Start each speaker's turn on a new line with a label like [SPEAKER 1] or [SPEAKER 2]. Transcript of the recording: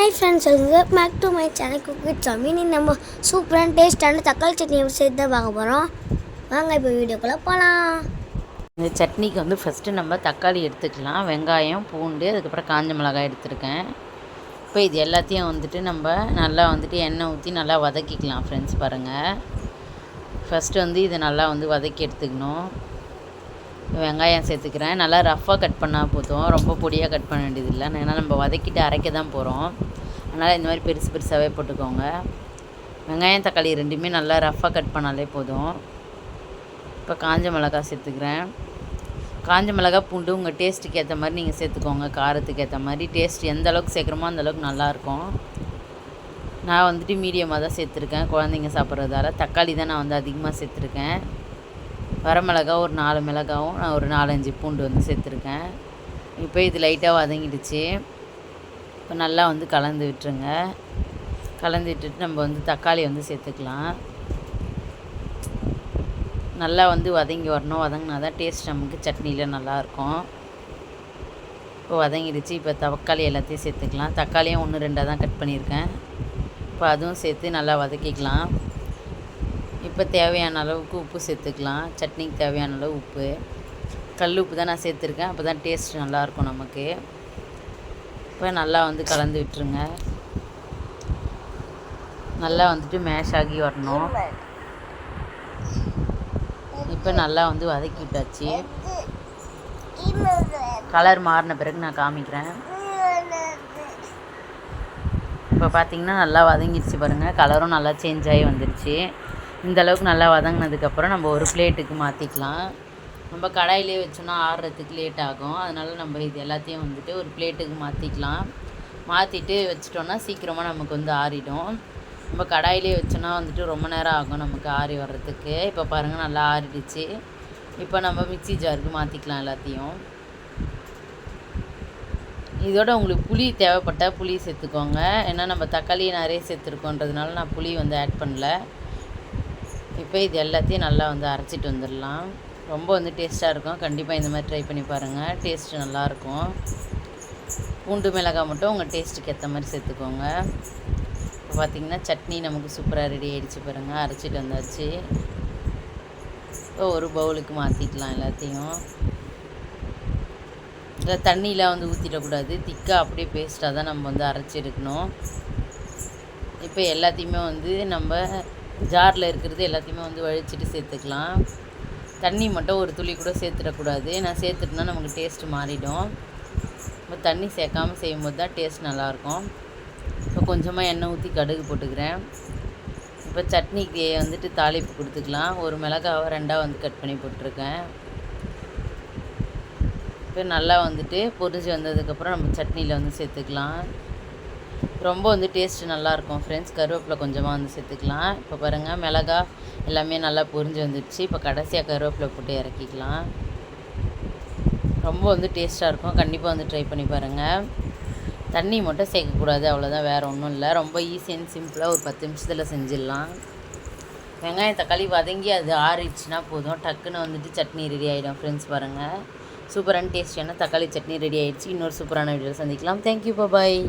[SPEAKER 1] Hi friends, welcome back to my channel cook with Sami. நம்ம சூப்பரான டேஸ்டான தக்காளி சட்னி சேர்த்து தான் பார்க்க போகிறோம். வாங்க இப்போ வீடியோக்குள்ளே போகலாம்.
[SPEAKER 2] இந்த சட்னிக்கு வந்து ஃபஸ்ட்டு நம்ம தக்காளி எடுத்துக்கலாம், வெங்காயம், பூண்டு, அதுக்கப்புறம் காஞ்ச மிளகாய் எடுத்துருக்கேன். இப்போ இது எல்லாத்தையும் வந்துட்டு நம்ம நல்லா வந்துட்டு எண்ணெய் ஊற்றி நல்லா வதக்கிக்கலாம் ஃப்ரெண்ட்ஸ். பாருங்கள், ஃபஸ்ட்டு வந்து இதை நல்லா வந்து வதக்கி எடுத்துக்கணும். வெங்காயம் சேர்த்துக்கிறேன். நல்லா ரஃப்பாக கட் பண்ணால் போதும், ரொம்ப பொடியாக கட் பண்ண வேண்டியதில்லை. ஏன்னா நம்ம வதக்கிட்டு அரைக்க தான் போகிறோம். அதனால் இந்த மாதிரி பெருசு பெருசாகவே போட்டுக்கோங்க. வெங்காயம் தக்காளி ரெண்டுமே நல்லா ரஃப்பாக கட் பண்ணாலே போதும். இப்போ காஞ்ச மிளகாய் சேர்த்துக்கிறேன். காஞ்ச மிளகாய், பூண்டு உங்கள் டேஸ்ட்டுக்கு ஏற்ற மாதிரி நீங்கள் சேர்த்துக்கோங்க. காரத்துக்கு ஏற்ற மாதிரி டேஸ்ட் எந்த அளவுக்கு சேர்க்குறோமோ அந்தளவுக்கு நல்லாயிருக்கும். நான் வந்துட்டு மீடியமாக தான் சேர்த்துருக்கேன், குழந்தைங்க சாப்பிட்றதால. தக்காளி தான் நான் வந்து அதிகமாக சேர்த்துருக்கேன். வரமிளகா ஒரு 4 மிளகாவும் நான் ஒரு 4-5 பூண்டு வந்து சேர்த்துருக்கேன். இப்போ இது லைட்டாக வதங்கிடுச்சு. இப்போ நல்லா வந்து கலந்து விட்டுருங்க. கலந்து விட்டுட்டு நம்ம வந்து தக்காளி வந்து சேர்த்துக்கலாம். நல்லா வந்து வதங்கி வரணும். வதங்கினா தான் டேஸ்ட் நமக்கு சட்னியில் நல்லாயிருக்கும். இப்போ வதங்கிடுச்சு. இப்போ தக்காளி எல்லாத்தையும் சேர்த்துக்கலாம். தக்காளியும் 1-2 தான் கட் பண்ணியிருக்கேன். இப்போ அதுவும் சேர்த்து நல்லா வதக்கிக்கலாம். இப்போ தேவையான அளவுக்கு உப்பு சேர்த்துக்கலாம். சட்னிக்கு தேவையான அளவு உப்பு, கல் உப்பு தான் நான் சேர்த்துருக்கேன். அப்போ தான் டேஸ்ட் நல்லாயிருக்கும் நமக்கு. இப்போ நல்லா வந்து கலந்து விட்டுருங்க. நல்லா வந்துட்டு மேஷ் ஆகி வரணும். இப்போ நல்லா வந்து வதக்கி விட்டாச்சு. கலர் மாறின பிறகு நான் காமிக்கிறேன். இப்போ பார்த்திங்கன்னா நல்லா வதங்கிடுச்சு பாருங்கள். கலரும் நல்லா சேஞ்ச் ஆகி வந்துடுச்சு. இந்தளவுக்கு நல்லா வதங்கினதுக்கப்புறம் நம்ம ஒரு பிளேட்டுக்கு மாற்றிக்கலாம். நம்ம கடாயிலே வச்சோன்னா ஆறுறதுக்கு லேட் ஆகும். அதனால் நம்ம இது எல்லாத்தையும் வந்துட்டு ஒரு பிளேட்டுக்கு மாற்றிக்கலாம். மாற்றிட்டு வச்சிட்டோன்னா சீக்கிரமாக நமக்கு வந்து ஆறிடும். நம்ம கடாயிலே வச்சோன்னா வந்துட்டு ரொம்ப நேரம் ஆகும் நமக்கு ஆறி வர்றதுக்கு. இப்போ பாருங்கள் நல்லா ஆறிடுச்சு. இப்போ நம்ம மிக்ஸி ஜாருக்கு மாற்றிக்கலாம் எல்லாத்தையும். இதோட உங்களுக்கு புளி தேவைப்பட்டால் புளி சேர்த்துக்கோங்க. ஏன்னா நம்ம தக்காளியை நிறைய சேர்த்துருக்கோன்றதுனால நான் புளி வந்து ஆட் பண்ணல. இப்போ இது எல்லாத்தையும் நல்லா வந்து அரைச்சிட்டு வந்துடலாம். ரொம்ப வந்து டேஸ்ட்டாக இருக்கும். கண்டிப்பாக இந்த மாதிரி ட்ரை பண்ணி பாருங்கள், டேஸ்ட்டு நல்லாயிருக்கும். பூண்டு மிளகாய் மட்டும் உங்கள் டேஸ்ட்டுக்கு ஏற்ற மாதிரி சேர்த்துக்கோங்க. இப்போ பார்த்திங்கன்னா சட்னி நமக்கு சூப்பராக ரெடி ஆகிடுச்சு பாருங்கள். அரைச்சிட்டு வந்தாச்சு. இப்போ ஒரு பவுலுக்கு மாற்றிக்கலாம் எல்லாத்தையும். இதில் தண்ணியெலாம் வந்து ஊற்றிடக்கூடாது, திக்காக அப்படியே பேஸ்ட்டாக தான் நம்ம வந்து அரைச்சி எடுக்கணும். இப்போ எல்லாத்தையுமே வந்து நம்ம ஜாரில் இருக்கிறது எல்லாத்தையுமே வந்து வழிச்சிட்டு சேர்த்துக்கலாம். தண்ணி மட்டும் ஒரு துளி கூட சேர்த்துடக்கூடாது. நான் சேர்த்துட்டுனா நமக்கு டேஸ்ட்டு மாறிடும். இப்போ தண்ணி சேர்க்காமல் செய்யும்போது தான் டேஸ்ட் நல்லாயிருக்கும். இப்போ கொஞ்சமாக எண்ணெய் ஊற்றி கடுகு போட்டுக்கிறேன். இப்போ சட்னிக்கு வந்துட்டு தாளிப்பு கொடுத்துக்கலாம். ஒரு மிளகாவை 2 வந்து கட் பண்ணி போட்டிருக்கேன். இப்போ நல்லா வந்துட்டு பொரிஞ்சு வந்ததுக்கப்புறம் நம்ம சட்னியில் வந்து சேர்த்துக்கலாம். ரொம்ப வந்து டேஸ்ட்டு நல்லாயிருக்கும் ஃப்ரெண்ட்ஸ். கருவேப்பிலை கொஞ்சமாக வந்து சேர்த்துக்கலாம். இப்போ பாருங்கள் மிளகாய் எல்லாமே நல்லா பொரிஞ்சு வந்துடுச்சு. இப்போ கடைசியாக கருவேப்பிலை போட்டு இறக்கிக்கலாம். ரொம்ப வந்து டேஸ்ட்டாக இருக்கும். கண்டிப்பாக வந்து ட்ரை பண்ணி பாருங்கள். தண்ணி மட்டும் சேர்க்கக்கூடாது, அவ்வளோதான், வேறு ஒன்றும் இல்லை. ரொம்ப ஈஸி அண்ட் சிம்பிளாக ஒரு 10 நிமிஷத்தில் செஞ்சிடலாம். வெங்காயம் தக்காளி வதங்கி அது ஆறிடுச்சுன்னா போதும், டக்குன்னு வந்துட்டு சட்னி ரெடி ஆகிடும் ஃப்ரெண்ட்ஸ். பாருங்கள், சூப்பரான டேஸ்டியான தக்காளி சட்னி ரெடி ஆகிடுச்சு. இன்னொரு சூப்பரான வீடியோவில் சந்திக்கலாம். தேங்க்யூ, பாய்.